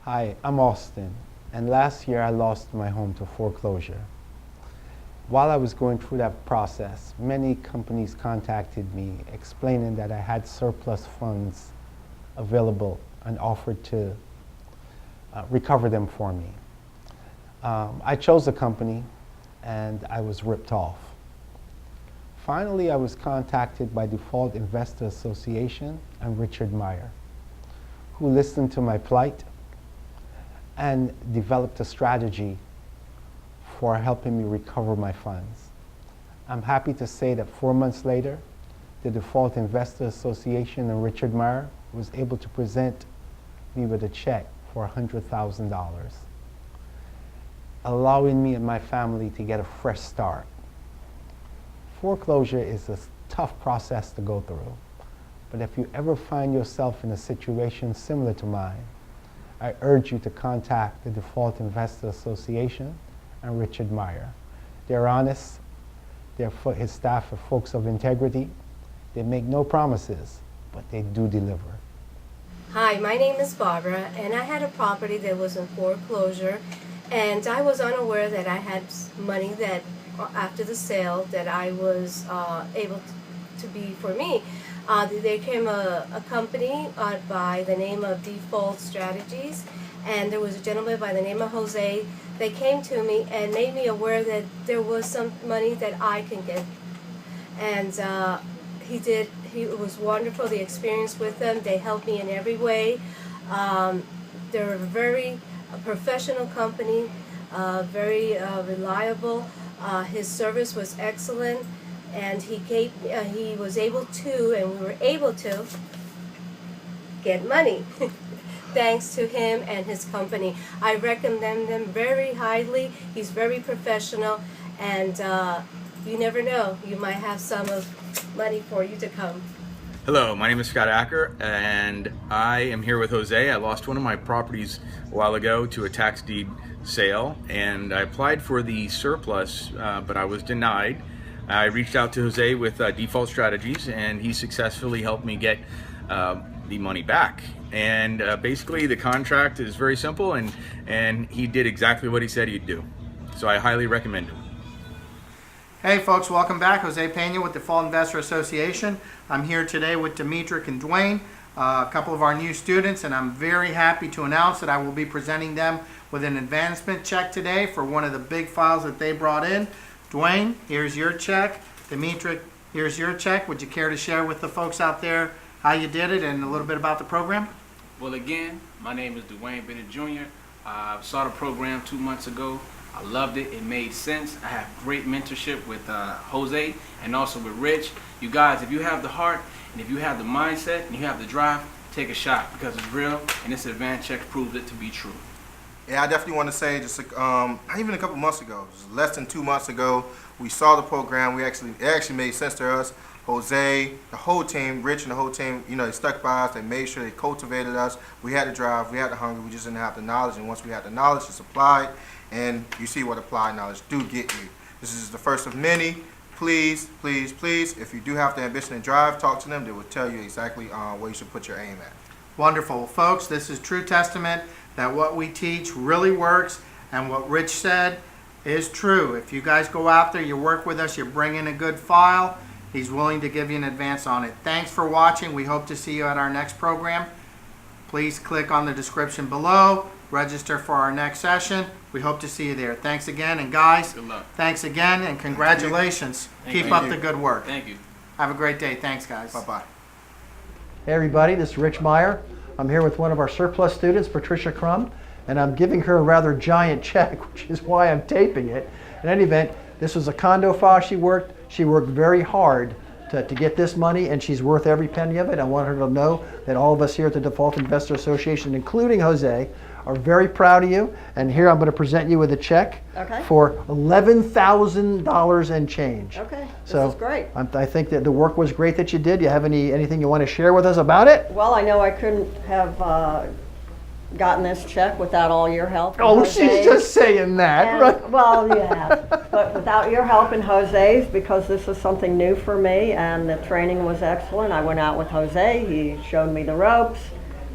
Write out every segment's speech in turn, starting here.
Hi, I'm Austin, and last year I lost my home to foreclosure. While I was going through that process, many companies contacted me explaining that I had surplus funds available and offered to recover them for me. I chose a company and I was ripped off. Finally, I was contacted by Default Investor Association and Richard Meyer, who listened to my plight and developed a strategy for helping me recover my funds. I'm happy to say that 4 months later, the Default Investor Association and Richard Meyer was able to present me with a check for $100,000, allowing me and my family to get a fresh start. Foreclosure is a tough process to go through, but if you ever find yourself in a situation similar to mine, I urge you to contact the Default Investor Association and Richard Meyer. They're honest, his staff are folks of integrity, they make no promises, but they do deliver. Hi, my name is Barbara, and I had a property that was in foreclosure, and I was unaware that I had money that after the sale that I was able to be for me. There came a company by the name of Default Strategies, and there was a gentleman by the name of Jose that came to me and made me aware that there was some money that I can get. And he did. It was wonderful, the experience with them. They helped me in every way. They're a very professional company, very reliable. His service was excellent, and he was able to, and we were able to get money thanks to him and his company. I recommend them very highly. He's very professional, and you never know, you might have some of money for you to come. Hello, my name is Scott Acker, and I am here with Jose. I lost one of my properties a while ago to a tax deed sale, and I applied for the surplus, but I was denied. I reached out to Jose with Default Strategies, and he successfully helped me get the money back. And basically the contract is very simple, and he did exactly what he said he'd do. So I highly recommend him. Hey folks, welcome back. Jose Pena with the Default Investor Association. I'm here today with Demetric and Dwayne, a couple of our new students, and I'm very happy to announce that I will be presenting them with an advancement check today for one of the big files that they brought in. Dwayne, here's your check. Demetric, here's your check. Would you care to share with the folks out there how you did it and a little bit about the program? Well, again, my name is Dwayne Bennett Jr. I saw the program 2 months ago. I loved it. It made sense. I have great mentorship with Jose and also with Rich. You guys, if you have the heart and if you have the mindset and you have the drive, take a shot because it's real, and this advance check proves it to be true. Yeah, I definitely want to say just even a couple months ago, less than 2 months ago, we saw the program. It actually made sense to us. Jose, the whole team, Rich and the whole team, they stuck by us. They made sure they cultivated us. We had the drive, we had the hunger, we just didn't have the knowledge. And once we had the knowledge, it's applied. And you see what applied knowledge do get you. This is the first of many. Please, please, please, if you do have the ambition and drive, talk to them. They will tell you exactly where you should put your aim at. Wonderful. Folks, this is true testament that what we teach really works, and what Rich said is true. If you guys go out there, you work with us, you bring in a good file, he's willing to give you an advance on it. Thanks for watching. We hope to see you at our next program. Please click on the description below. Register for our next session. We hope to see you there. Thanks again, and guys, Good luck. thanks again, and congratulations. Keep up the good work. Thank you. Have a great day. Thanks, guys. Bye-bye. Hey everybody, this is Rich Meyer. I'm here with one of our surplus students, Patricia Crum, and I'm giving her a rather giant check, which is why I'm taping it. In any event, this was a condo file she worked. She worked very hard to get this money, and she's worth every penny of it. I want her to know that all of us here at the Default Investor Association, including Jose, are very proud of you. And here I'm going to present you with a check for $11,000 and change. Okay, this So is great. I think that the work was great that you did. You have anything you want to share with us about it? Well, I know I couldn't have gotten this check without all your help. Oh, Jose. she's just saying that, And- right? Well, yeah, but without your help and Jose's, because this is something new for me, and the training was excellent. I went out with Jose. He showed me the ropes.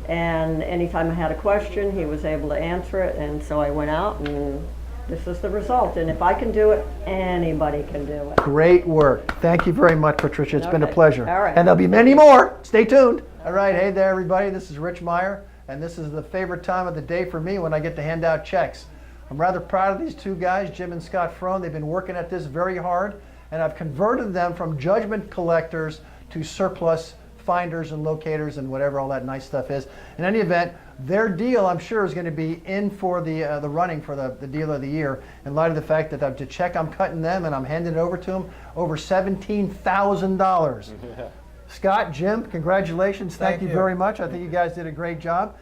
And anytime I had a question, he was able to answer it. And so I went out, and this is the result. And if I can do it, anybody can do it. Great work. Thank you very much, Patricia. It's been a Okay. pleasure. All right. And there'll be many more. Stay tuned. All right. Hey there, everybody. This is Rich Meyer, and this is the favorite time of the day for me when I get to hand out checks. I'm rather proud of these two guys, Jim and Scott Frone. They've been working at this very hard, and I've converted them from judgment collectors to surplus finders and locators and whatever all that nice stuff is. In any event, their deal, I'm sure, is going to be in for the running for the deal of the year, in light of the fact that the check I'm cutting them and I'm handing it over to them, over $17,000. Scott, Jim, congratulations. Thank you very much. I think you guys did a great job.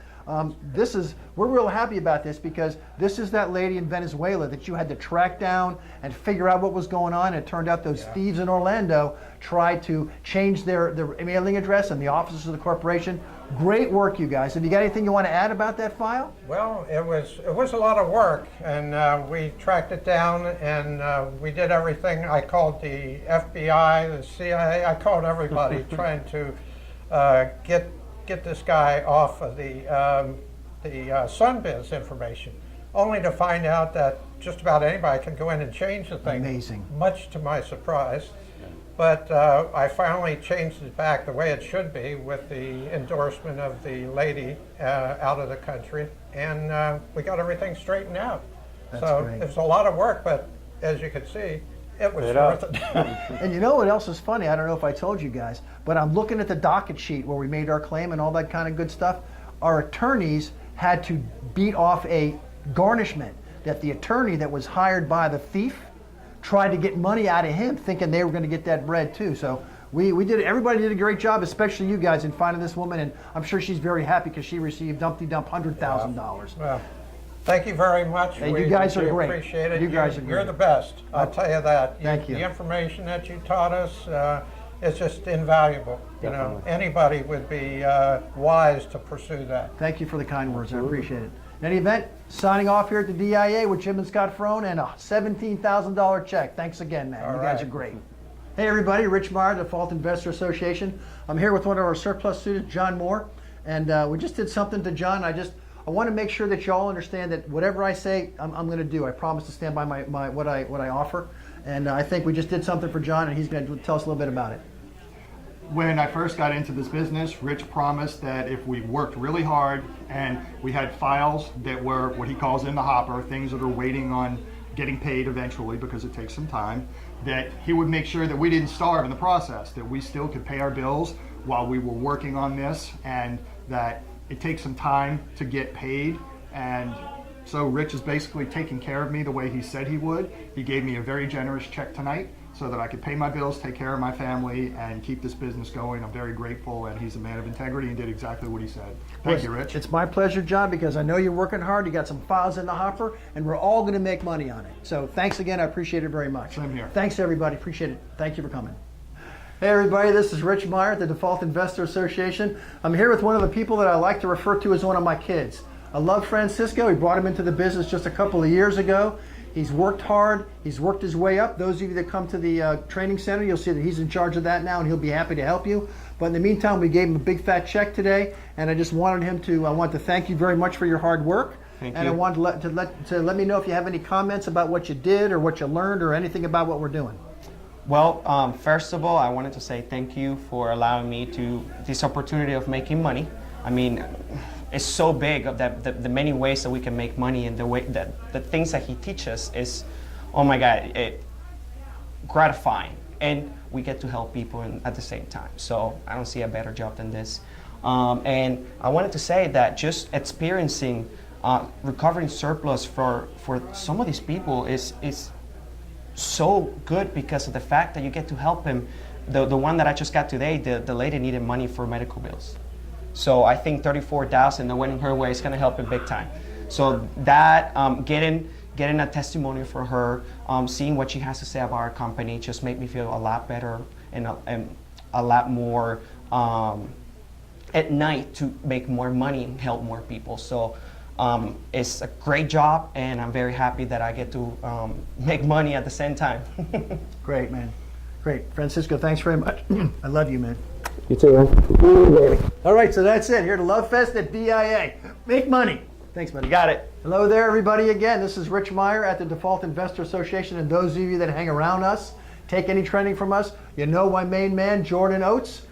We're real happy about this because this is that lady in Venezuela that you had to track down and figure out what was going on. It turned out those thieves in Orlando tried to change their mailing address and the offices of the corporation. Great work, you guys. Have you got anything you want to add about that file? Well, it was a lot of work, and we tracked it down, and we did everything. I called the FBI, the CIA. I called everybody trying to get this guy off of the Sunbiz information, only to find out that just about anybody can go in and change the thing. Amazing. Much to my surprise. But I finally changed it back the way it should be with the endorsement of the lady out of the country, and we got everything straightened out. That's so great. it was a lot of work, but as you can see, it was worth it. And you know what else is funny? I don't know if I told you guys, but I'm looking at the docket sheet where we made our claim and all that kind of good stuff. Our attorneys had to beat off a garnishment that the attorney that was hired by the thief tried to get money out of him, thinking they were going to get that bread too. So we did. Everybody did a great job, especially you guys, in finding this woman, and I'm sure she's very happy because she received $100,000. Well, thank you very much. Hey, you guys are we great. Appreciate it. You guys are You're great. the best. I'll tell you that. Thank you. The information that you taught us is just invaluable. You know, anybody would be wise to pursue that. Thank you for the kind words. I appreciate it. In any event, signing off here at the DIA with Jim and Scott Frone and a $17,000 check. Thanks again, man. All You guys right. are great. Hey, everybody. Rich Meyer, Default Investor Association. I'm here with one of our surplus students, John Moore. And we just did something to John. I want to make sure that you all understand that whatever I say, I'm going to do. I promise to stand by what I offer. And I think we just did something for John, and he's going to tell us a little bit about it. When I first got into this business, Rich promised that if we worked really hard and we had files that were what he calls in the hopper, things that are waiting on getting paid eventually because it takes some time, that he would make sure that we didn't starve in the process, that we still could pay our bills while we were working on this, and that it takes some time to get paid. And so Rich is basically taking care of me the way he said he would. He gave me a very generous check tonight so that I could pay my bills, take care of my family, and keep this business going. I'm very grateful, and he's a man of integrity and did exactly what he said. Thank you, Rich. It's my pleasure, John, because I know you're working hard. You got some files in the hopper, and we're all going to make money on it. So thanks again. I appreciate it very much. Same here. Thanks, everybody. Appreciate it. Thank you for coming. Hey, everybody. This is Rich Meyer at the Default Investor Association. I'm here with one of the people that I like to refer to as one of my kids. I love Francisco. We brought him into the business just a couple of years ago. He's worked hard. He's worked his way up. Those of you that come to the training center, you'll see that he's in charge of that now, and he'll be happy to help you. But in the meantime, we gave him a big fat check today, and I just wanted him to. I want to thank you very much for your hard work. Thank and you. I wanted to let me know if you have any comments about what you did or what you learned or anything about what we're doing. Well, first of all, I wanted to say thank you for allowing me this opportunity of making money. I mean, it's so big of the many ways that we can make money, and the way that the things that he teaches is, oh my God, gratifying, and we get to help people at the same time. So I don't see a better job than this. And I wanted to say that just experiencing recovering surplus for some of these people is so good because of the fact that you get to help him. The one that I just got today, the lady needed money for medical bills. So I think $34,000 that went in her way is going to help him big time. So that getting a testimonial for her, seeing what she has to say about our company, just made me feel a lot better and a lot more at night to make more money and help more people. So it's a great job, and I'm very happy that I get to make money at the same time. Great, man. Great. Francisco, thanks very much. I love you, man. You too, man. All right, so that's it. Here to Love Fest at DIA. Make money. Thanks, buddy. Got it. Hello there, everybody. Again, this is Rich Meyer at the Default Investor Association, and those of you that hang around us, take any training from us, you know my main man, Jordan Oates.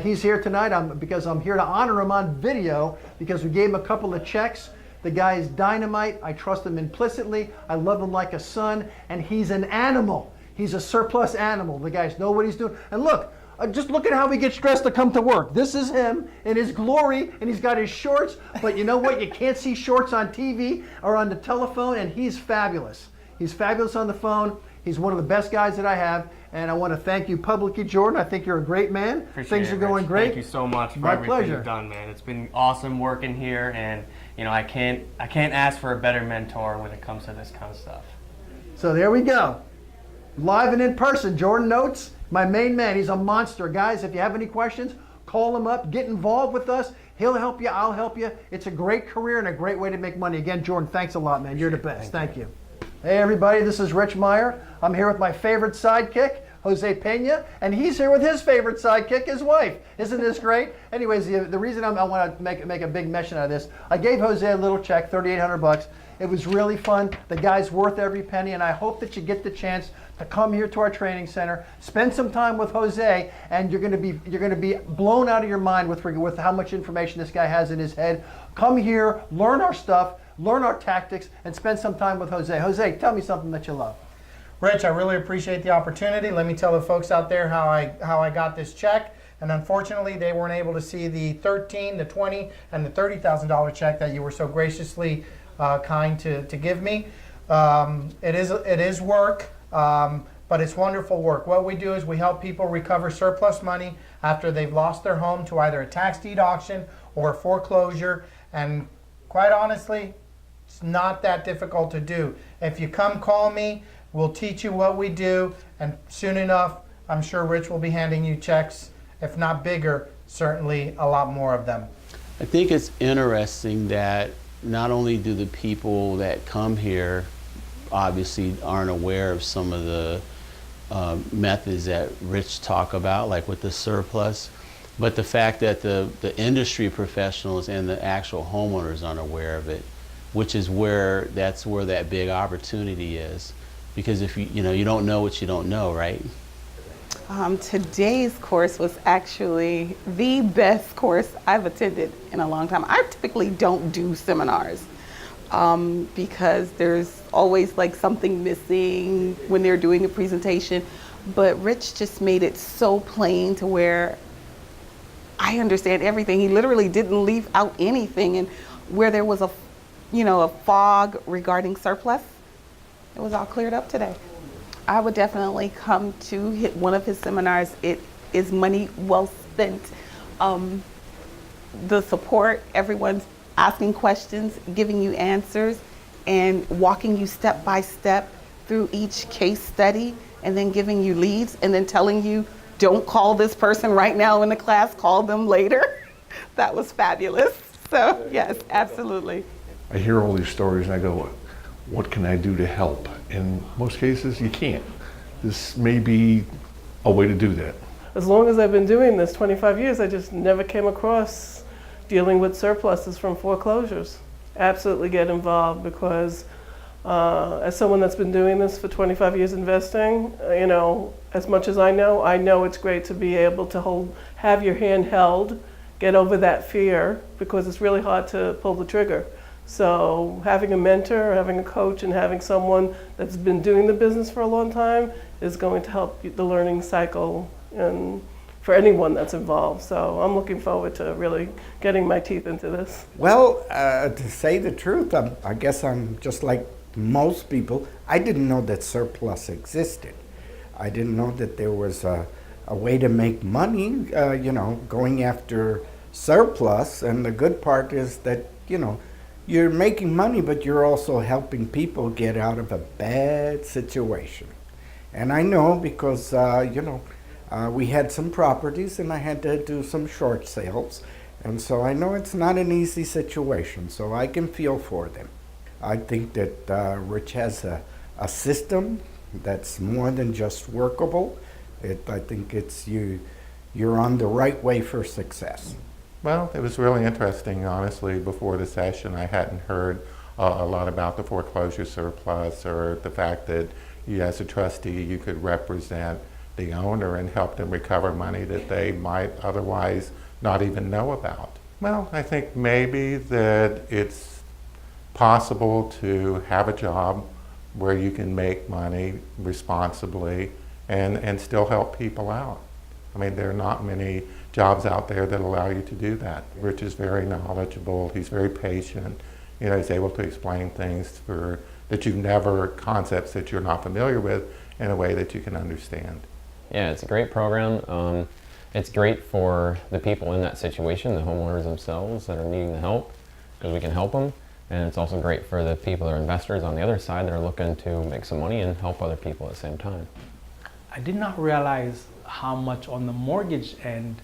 He's here tonight because I'm here to honor him on video because we gave him a couple of checks. The guy is dynamite. I trust him implicitly. I love him like a son, and he's an animal. He's a surplus animal. The guys know what he's doing. And look, just look at how he gets dressed to come to work. This is him in his glory, and he's got his shorts. But you know what? You can't see shorts on TV or on the telephone, and he's fabulous. He's fabulous on the phone. He's one of the best guys that I have, and I want to thank you publicly, Jordan. I think you're a great man. Appreciate Things are going Rich. great. Thank you so much for My everything pleasure. you've done, man. It's been awesome working here, and I can't ask for a better mentor when it comes to this kind of stuff. So there we go. Live and in person, Jordan Oates, my main man. He's a monster. Guys, if you have any questions, call him up. Get involved with us. He'll help you. I'll help you. It's a great career and a great way to make money. Again, Jordan, thanks a lot, man. You're the best. Thank you. Hey, everybody. This is Rich Meyer. I'm here with my favorite sidekick, Jose Pena, and he's here with his favorite sidekick, his wife. Isn't this great? Anyways, the reason I want to make a big mention out of this, I gave Jose a little check, $3,800. It was really fun. The guy's worth every penny, and I hope that you get the chance to come here to our training center, spend some time with Jose, and you're going to be blown out of your mind with how much information this guy has in his head. Come here, learn our stuff, learn our tactics, and spend some time with Jose. Jose, tell me something that you love. Rich, I really appreciate the opportunity. Let me tell the folks out there how I got this check. And unfortunately, they weren't able to see the $13,000, the $20,000, and the $30,000 check that you were so graciously kind to give me. It is work, but it's wonderful work. What we do is we help people recover surplus money after they've lost their home to either a tax deed auction or a foreclosure. And quite honestly, it's not that difficult to do. If you come call me, we'll teach you what we do, and soon enough, I'm sure Rich will be handing you checks, if not bigger, certainly a lot more of them. I think it's interesting that not only do the people that come here obviously aren't aware of some of the methods that Rich talk about, like with the surplus, but the fact that the industry professionals and the actual homeowners aren't aware of it, which is that's where that big opportunity is. Because if you don't know what you don't know, right? Today's course was actually the best course I've attended in a long time. I typically don't do seminars because there's always like something missing when they're doing a presentation. But Rich just made it so plain to where I understand everything. He literally didn't leave out anything, and where there was a fog regarding surplus, it was all cleared up today. I would definitely come to one of his seminars. It is money well spent. The support, everyone's asking questions, giving you answers, and walking you step by step through each case study, and then giving you leads, and then telling you, don't call this person right now in the class, call them later. That was fabulous. So yes, absolutely. I hear all these stories and I go, what can I do to help? In most cases, you can't. This may be a way to do that. As long as I've been doing this, 25 years, I just never came across dealing with surpluses from foreclosures. Absolutely get involved because as someone that's been doing this for 25 years investing, as much as I know it's great to be able to have your hand held, get over that fear, because it's really hard to pull the trigger. So having a mentor, having a coach, and having someone that's been doing the business for a long time is going to help the learning cycle and for anyone that's involved. So I'm looking forward to really getting my teeth into this. Well, to say the truth, I guess I'm just like most people. I didn't know that surplus existed. I didn't know that there was a way to make money, going after surplus. And the good part is that, you're making money, but you're also helping people get out of a bad situation. And I know because, we had some properties and I had to do some short sales. And so I know it's not an easy situation, so I can feel for them. I think that Rich has a system that's more than just workable. I think it's you you're on the right way for success. Well, it was really interesting, honestly. Before the session, I hadn't heard a lot about the foreclosure surplus, or the fact that you, as a trustee, you could represent the owner and help them recover money that they might otherwise not even know about. Well, I think maybe that it's possible to have a job where you can make money responsibly and still help people out. I mean, there are not many jobs out there that allow you to do that. Rich is very knowledgeable, he's very patient, you know, he's able to explain things concepts that you're not familiar with, in a way that you can understand. Yeah, it's a great program. It's great for the people in that situation, the homeowners themselves that are needing the help, because we can help them. And it's also great for the people that are investors on the other side that are looking to make some money and help other people at the same time. I did not realize how much on the mortgage end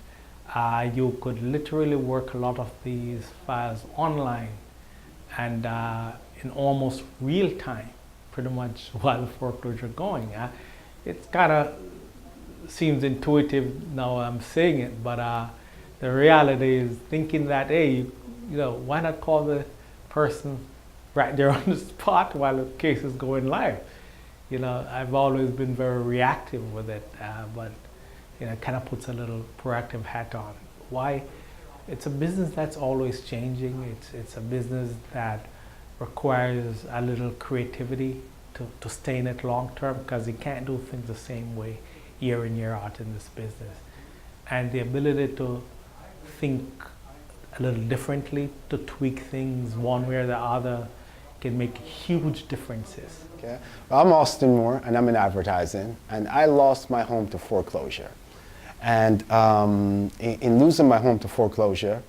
you could literally work a lot of these files online and in almost real time, pretty much while the foreclosure going. It kind of seems intuitive now I'm saying it, but the reality is thinking that, hey, you know, why not call the person right there on the spot while the case is going live? You know, I've always been very reactive with it, but you know, it kind of puts a little proactive hat on. Why? It's a business that's always changing. It's a business that requires a little creativity to stay in it long term, because you can't do things the same way year in, year out in this business. And the ability to think a little differently, to tweak things one way or the other, can make huge differences. Okay. Well, I'm Austin Moore, and I'm in advertising, and I lost my home to foreclosure. And in losing my home to foreclosure,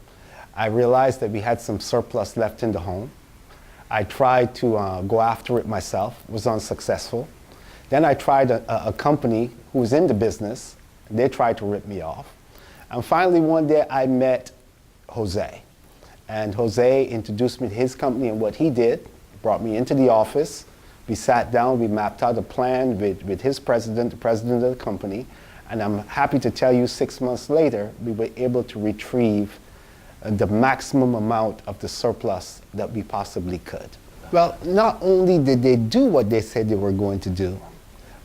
I realized that we had some surplus left in the home. I tried to go after it myself, was unsuccessful. Then I tried a company who was in the business. They tried to rip me off. And finally, one day I met Jose. And Jose introduced me to his company and what he did, brought me into the office. We sat down, we mapped out a plan with his president, the president of the company, and I'm happy to tell you 6 months later, we were able to retrieve the maximum amount of the surplus that we possibly could. Well, not only did they do what they said they were going to do,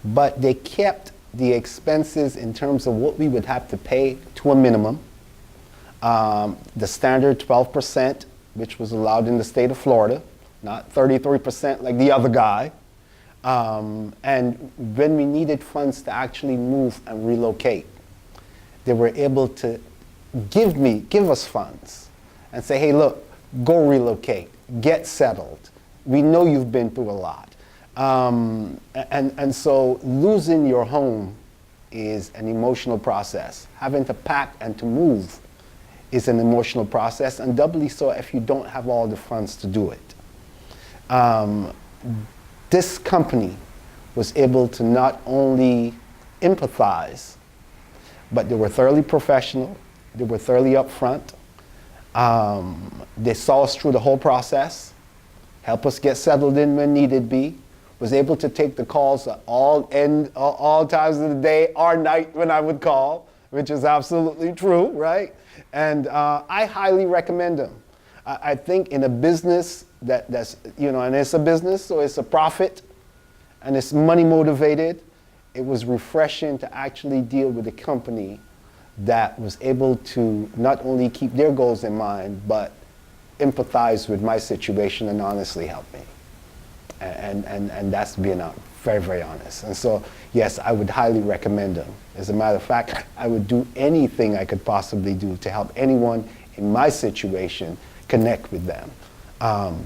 but they kept the expenses in terms of what we would have to pay to a minimum. The standard 12%, which was allowed in the state of Florida, not 33% like the other guy. And when we needed funds to actually move and relocate, they were able to give us funds and say, hey, look, go relocate, get settled. We know you've been through a lot. And so losing your home is an emotional process. Having to pack and to move is an emotional process, and doubly so if you don't have all the funds to do it. This company was able to not only empathize, but they were thoroughly professional, they were thoroughly upfront. They saw us through the whole process, help us get settled in when needed be, was able to take the calls at all times of the day or night when I would call, which is absolutely true, right? And I highly recommend them. I think in a business that's, you know, and it's a business, so it's a profit, and it's money motivated, it was refreshing to actually deal with a company that was able to not only keep their goals in mind, but empathize with my situation and honestly help me. And that's being very, very honest. And so, yes, I would highly recommend them. As a matter of fact, I would do anything I could possibly do to help anyone in my situation connect with them.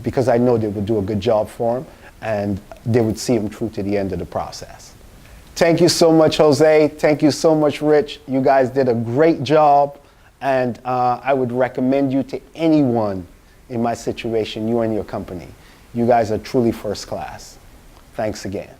Because I know they would do a good job for them, and they would see them through to the end of the process. Thank you so much, Jose. Thank you so much, Rich. You guys did a great job, and I would recommend you to anyone in my situation, you and your company. You guys are truly first class. Thanks again.